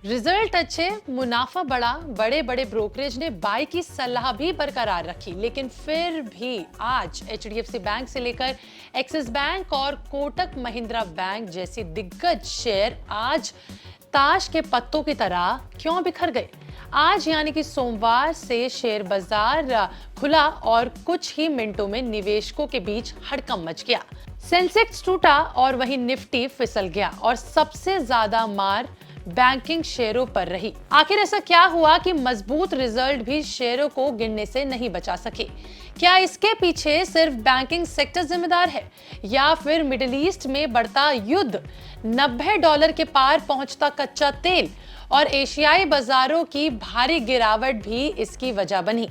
Result अच्छे, मुनाफा बढ़ा, बड़े बड़े ब्रोकरेज ने बाय की सलाह भी बरकरार रखी, लेकिन फिर भी आज एचडीएफसी बैंक से लेकर एक्सिस बैंक और कोटक महिंद्रा बैंक जैसे दिग्गज शेयर आज ताश के पत्तों की तरह क्यों बिखर गए। आज यानी कि सोमवार से शेयर बाजार खुला और कुछ ही मिनटों में निवेशकों के बीच हड़कंप मच गया। सेंसेक्स टूटा और वहीं निफ्टी फिसल गया और सबसे ज्यादा मार बैंकिंग शेयरों पर रही। आखिर ऐसा क्या हुआ कि मजबूत रिजल्ट भी शेयरों को गिरने से नहीं बचा सके? क्या इसके पीछे सिर्फ बैंकिंग सेक्टर जिम्मेदार है या फिर मिडिल ईस्ट में बढ़ता युद्ध, $90 के पार पहुंचता कच्चा तेल और एशियाई बाजारों की भारी गिरावट भी इसकी वजह बनी?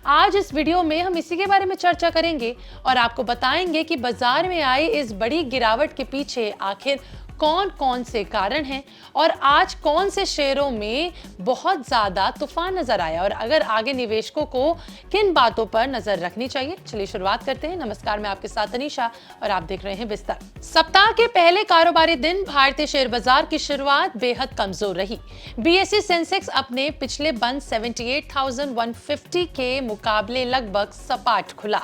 आज इस वीडियो में हम इसी के बारे में चर्चा करेंगे और आपको बताएंगे कि बाजार में आई इस बड़ी गिरावट के पीछे आखिर कौन कौन से कारण हैं और आज कौन से शेयरों में बहुत ज्यादा तूफान नजर आया और अगर आगे निवेशकों को किन बातों पर नजर रखनी चाहिए। चलिए शुरुआत करते हैं। नमस्कार, मैं आपके साथ अनीशा और आप देख रहे हैं बिस्तर। सप्ताह के पहले कारोबारी दिन भारतीय शेयर बाजार की शुरुआत बेहद कमजोर रही। बीएसई सेंसेक्स अपने पिछले बंद 78,150 के मुकाबले लगभग सपाट खुला,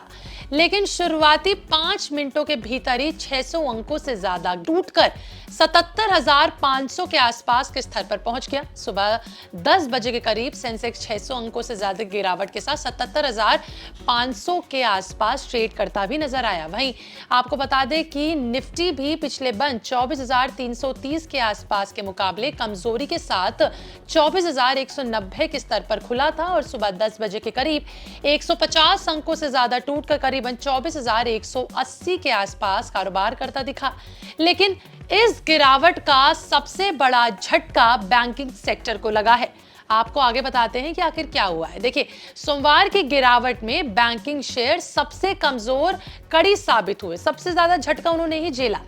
लेकिन शुरुआती 5 मिनटों के भीतर ही 600 अंकों से ज्यादा टूटकर 77,500 के आसपास के स्तर पर पहुंच गया। सुबह 10 बजे के करीब सेंसेक्स 600 अंकों से ज्यादा गिरावट के साथ 77,500 के आसपास ट्रेड करता भी नजर आया। वहीं आपको बता दें कि निफ्टी भी पिछले बंद 24,330 के आसपास के मुकाबले कमजोरी के साथ 24,190 के स्तर पर खुला था और सुबह 10 बजे के करीब 150 अंकों से ज्यादा टूटकर करीबन 24,180 के आसपास कारोबार करता दिखा। लेकिन इस गिरावट का सबसे बड़ा झटका बैंकिंग सेक्टर को लगा है। आपको आगे बताते हैं कि आखिर क्या हुआ है। देखिए, सोमवार की गिरावट में बैंकिंग शेयर सबसे कमजोर कड़ी साबित हुए। सबसे ज्यादा झटका उन्होंने ही झेला।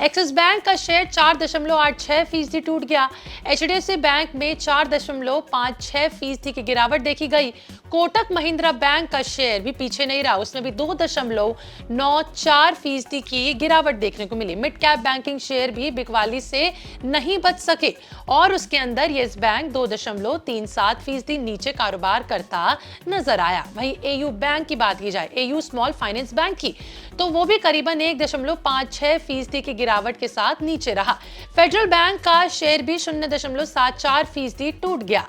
एक्सिस बैंक का शेयर 4.86% टूट गया। एचडीएफसी बैंक में 4.56% की गिरावट देखी गई। कोटक महिंद्रा बैंक का शेयर भी पीछे नहीं रहा, उसमें भी 2.94% की गिरावट देखने को मिली। मिड कैप बैंकिंग शेयर भी बिकवाली से नहीं बच सके और उसके अंदर येस बैंक 2.37% नीचे कारोबार करता नजर आया। वहीं एयू बैंक की बात की जाए, एयू स्मॉल फाइनेंस बैंक की, तो वो भी करीबन 1.56% की गिरावट के साथ नीचे रहा। फेडरल बैंक का शेयर भी 0.74% टूट गया।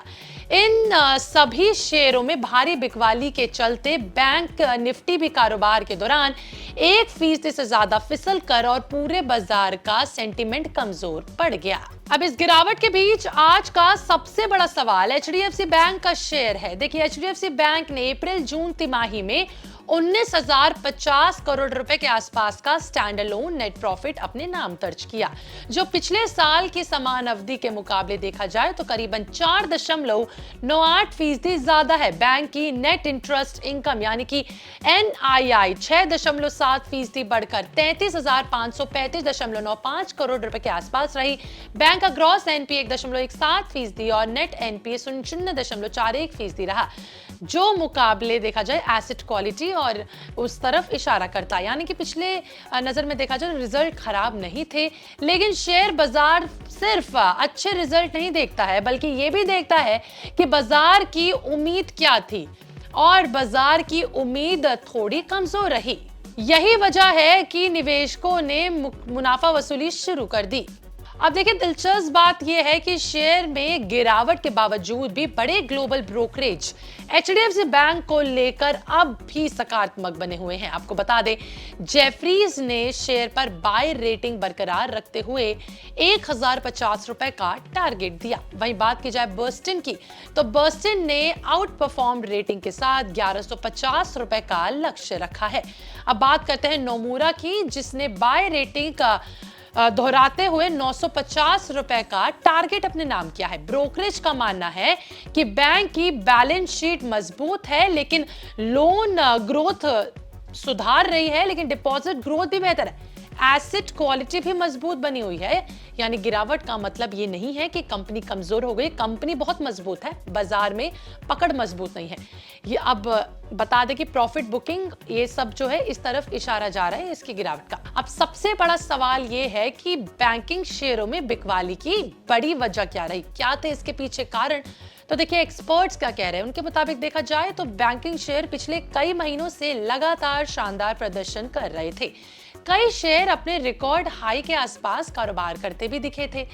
इन सभी शेयरों में भारी बिकवाली के चलते बैंक निफ्टी भी कारोबार के दौरान 1% से ज्यादा फिसल कर और पूरे बाजार का सेंटीमेंट कमजोर पड़ गया। अब इस गिरावट के बीच आज का सबसे बड़ा सवाल एचडीएफसी बैंक का शेयर है। देखिए, एचडीएफसी बैंक ने अप्रैल जून तिमाही में 19,050 करोड़ रुपए के आसपास का स्टैंड अलोन नेट प्रॉफिट अपने नाम दर्ज किया, जो पिछले साल की समान अवधि के मुकाबले देखा जाए तो करीबन 4.98% ज्यादा है। बैंक की नेट इंटरेस्ट इनकम यानी कि एनआईआई 6.7% बढ़कर 33,535.95 करोड़ रुपए के आसपास रही। बैंक का ग्रॉस एनपीए 1.17% और नेट एनपीए 0.41% रहा, जो मुकाबले देखा जाए एसेट क्वालिटी और उस तरफ इशारा करता है। यानी कि पिछले नजर में देखा जाए रिजल्ट खराब नहीं थे, लेकिन शेयर बाजार सिर्फ अच्छे रिजल्ट नहीं देखता है, बल्कि ये भी देखता है कि बाजार की उम्मीद क्या थी और बाजार की उम्मीद थोड़ी कमजोर रही। यही वजह है कि निवेशकों ने मुनाफा वसूली शुरू कर दी। अब देखिए, दिलचस्प बात यह है कि शेयर में गिरावट के बावजूद भी बड़े ग्लोबल ब्रोकरेज एचडीएफसी बैंक को लेकर अब भी सकारात्मक बने हुए हैं। आपको बता दें, जेफरीज ने शेयर पर बाय रेटिंग बरकरार रखते हुए 1,050 रुपए का टारगेट दिया। वहीं बात की जाए बर्स्टिन की, तो बर्स्टिन ने आउट परफॉर्म रेटिंग के साथ 1,150 रुपए का लक्ष्य रखा है। अब बात करते हैं नोमुरा की, जिसने बाय रेटिंग का दोहराते हुए 950 रुपए का टारगेट अपने नाम किया है। ब्रोकरेज का मानना है कि बैंक की बैलेंस शीट मजबूत है, लेकिन लोन ग्रोथ सुधार रही है, लेकिन डिपॉजिट ग्रोथ भी बेहतर है। एसेट क्वालिटी भी मजबूत बनी हुई है। यानी गिरावट का मतलब ये नहीं है कि कंपनी कमजोर हो गई, कंपनी बहुत मजबूत है, बाजार में पकड़ मजबूत नहीं है। ये अब बता दें कि प्रॉफिट बुकिंग ये सब जो है इस तरफ इशारा जा रहा है इसकी गिरावट का। अब सबसे बड़ा सवाल ये है कि बैंकिंग शेयरों में बिकवाली की बड़ी वजह क्या रही, क्या थे इसके पीछे कारण। तो देखिए एक्सपर्ट्स क्या कह रहे हैं, उनके मुताबिक देखा जाए तो बैंकिंग शेयर पिछले कई महीनों से लगातार शानदार प्रदर्शन कर रहे थे। कई शेयर अपने रिकॉर्ड हाई के आसपास कारोबार करते भी दिखे थे।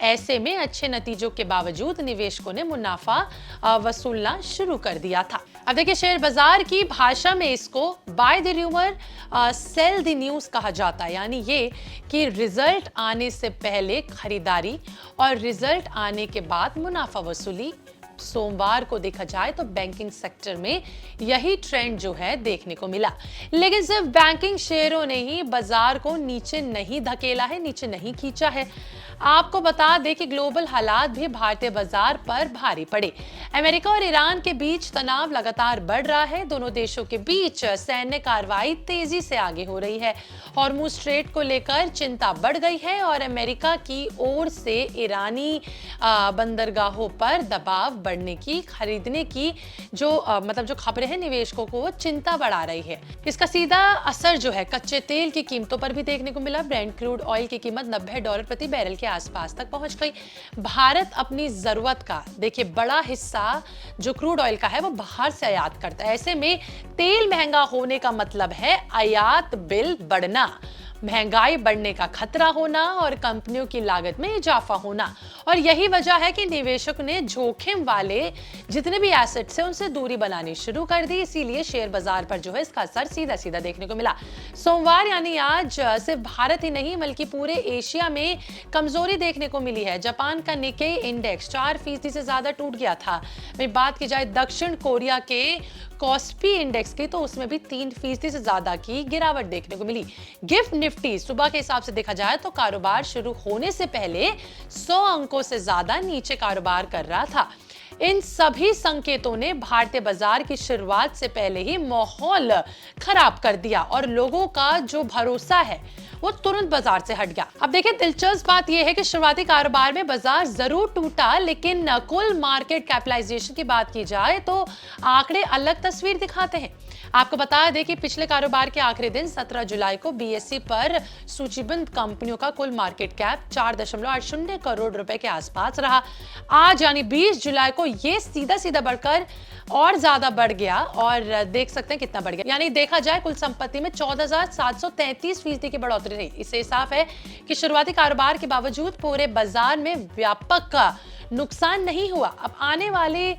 ऐसे में अच्छे नतीजों के बावजूद निवेशकों ने मुनाफा वसूलना शुरू कर दिया था। अब देखिए शेयर बाजार की भाषा में इसको by the rumour cell the news कहा जाता है। यानी ये कि रिजल्ट आने से पहले खरीदारी और रिजल्ट आने के बाद मुनाफा वसूली। सोमवार को देखा जाए तो बैंकिंग सेक्टर में यही ट्रेंड जो है देखने को मिला। लेकिन सिर्फ बैंकिंग शेयरों ने ही बाजार को नीचे नहीं धकेला है, नीचे नहीं खींचा है। आपको बता दें कि ग्लोबल हालात भी भारतीय बाजार पर भारी पड़े। अमेरिका और ईरान के बीच तनाव लगातार बढ़ रहा है। दोनों देशों के बीच सैन्य कार्रवाई तेजी से आगे हो रही है। हॉर्मुज स्ट्रेट को लेकर चिंता बढ़ गई है और अमेरिका की ओर से ईरानी बंदरगाहों पर दबाव बढ़ने की, खरीदने की जो जो खबरें हैं निवेशकों को चिंता बढ़ा रही है। इसका सीधा असर जो है कच्चे तेल की कीमतों पर भी देखने को मिला। ब्रेंट क्रूड ऑयल की कीमत $90 प्रति बैरल के आसपास तक पहुंच गई। भारत अपनी जरूरत का देखिए बड़ा हिस्सा जो क्रूड ऑयल का है वो बाहर से आयात करता है। ऐसे में तेल महंगा होने का मतलब है आयात बिल बढ़ना, महंगाई बढ़ने का खतरा होना और कंपनियों की लागत में इजाफा होना। और यही वजह है कि निवेशक ने जोखिम वाले जितने भी एसेट्स हैं उनसे दूरी बनानी शुरू कर दी। इसीलिए शेयर बाजार पर जो है इसका असर सीधा सीधा देखने को मिला। सोमवार यानी आज सिर्फ भारत ही नहीं बल्कि पूरे एशिया में कमजोरी देखने को मिली है। जापान का निक्केई इंडेक्स 4% से ज्यादा टूट गया था। वहीं बात की जाए दक्षिण कोरिया के कॉस्पी इंडेक्स की तो उसमें भी 3% से ज्यादा की गिरावट देखने को मिली। गिफ्ट निफ्टी सुबह के हिसाब से देखा जाए तो कारोबार शुरू होने से पहले 100 अंकों से ज्यादा नीचे कारोबार कर रहा था। इन सभी संकेतों ने भारतीय बाजार की शुरुआत से पहले ही माहौल खराब कर दिया और लोगों का जो भरोसा है वो तुरंत बाजार से हट गया। अब देखिए दिलचस्प बात यह है कि शुरुआती कारोबार में बाजार जरूर टूटा, लेकिन कुल मार्केट कैपिटलाइजेशन की बात की जाए तो आंकड़े अलग तस्वीर दिखाते हैं। आपको बता दें कि पिछले कारोबार के आखिरी दिन 17 जुलाई को बीएसई पर सूचीबद्ध कंपनियों का कुल मार्केट कैप 4.80 करोड़ रुपए के आसपास रहा। आज यानी 20 जुलाई को ये सीधा सीधा बढ़कर और ज्यादा बढ़ गया और देख सकते हैं कितना बढ़ गया। यानी देखा जाए कुल संपत्ति में 14,733% की बढ़ोतरी रही। इससे साफ है कि शुरुआती कारोबार के बावजूद पूरे बाजार में व्यापक नुकसान नहीं हुआ। अब आने वाले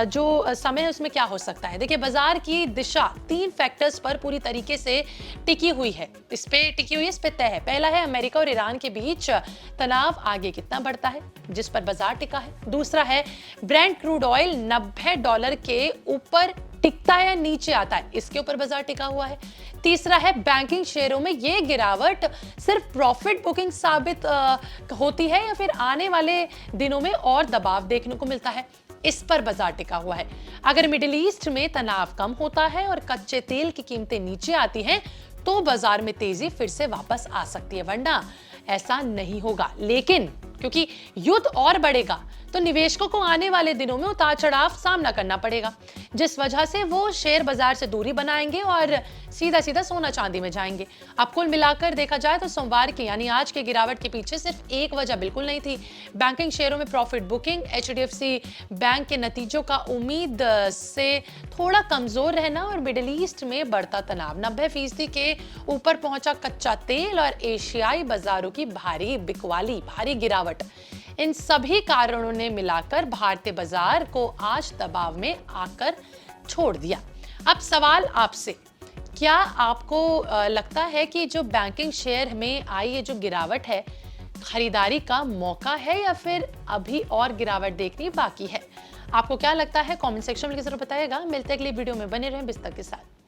जो समय है उसमें क्या हो सकता है, देखिए बाजार की दिशा 3 फैक्टर्स पर पूरी तरीके से टिकी हुई है, इस पे तय है। पहला है अमेरिका और ईरान के बीच तनाव आगे कितना बढ़ता है जिस पर बाजार टिका है। दूसरा है ब्रेंट क्रूड ऑयल $90 के ऊपर टिकता है या नीचे आता है, इसके ऊपर बाजार टिका हुआ है। तीसरा है बैंकिंग शेयरों में ये गिरावट सिर्फ प्रॉफिट बुकिंग साबित होती है या फिर आने वाले दिनों में और दबाव देखने को मिलता है, इस पर बाजार टिका हुआ है। अगर मिडिल ईस्ट में तनाव कम होता है और कच्चे तेल की कीमतें नीचे आती हैं तो बाजार में तेजी फिर से वापस आ सकती है, वरना ऐसा नहीं होगा। लेकिन क्योंकि युद्ध और बढ़ेगा तो निवेशकों को आने वाले दिनों में उतार चढ़ाव सामना करना पड़ेगा, जिस वजह से वो शेयर बाजार से दूरी बनाएंगे और सीधा सीधा सोना चांदी में जाएंगे। अब कुल मिलाकर देखा जाए तो सोमवार की यानी आज के गिरावट के पीछे सिर्फ एक वजह बिल्कुल नहीं थी। बैंकिंग शेयरों में प्रॉफिट बुकिंग, एचडीएफसी बैंक के नतीजों का उम्मीद से थोड़ा कमजोर रहना और मिडिल ईस्ट में बढ़ता तनाव, 90% के ऊपर पहुंचा कच्चा तेल और एशियाई बाजारों की भारी बिकवाली, भारी गिरावट, इन सभी कारणों ने मिलाकर भारतीय बाजार को आज दबाव में आकर छोड़ दिया। अब सवाल आपसे, क्या आपको लगता है कि जो बैंकिंग शेयर में आई ये जो गिरावट है खरीदारी का मौका है या फिर अभी और गिरावट देखनी बाकी है? आपको क्या लगता है कमेंट सेक्शन में जरूर बताइएगा। मिलते हैं अगली वीडियो में, बने रहें बिस्तक के साथ।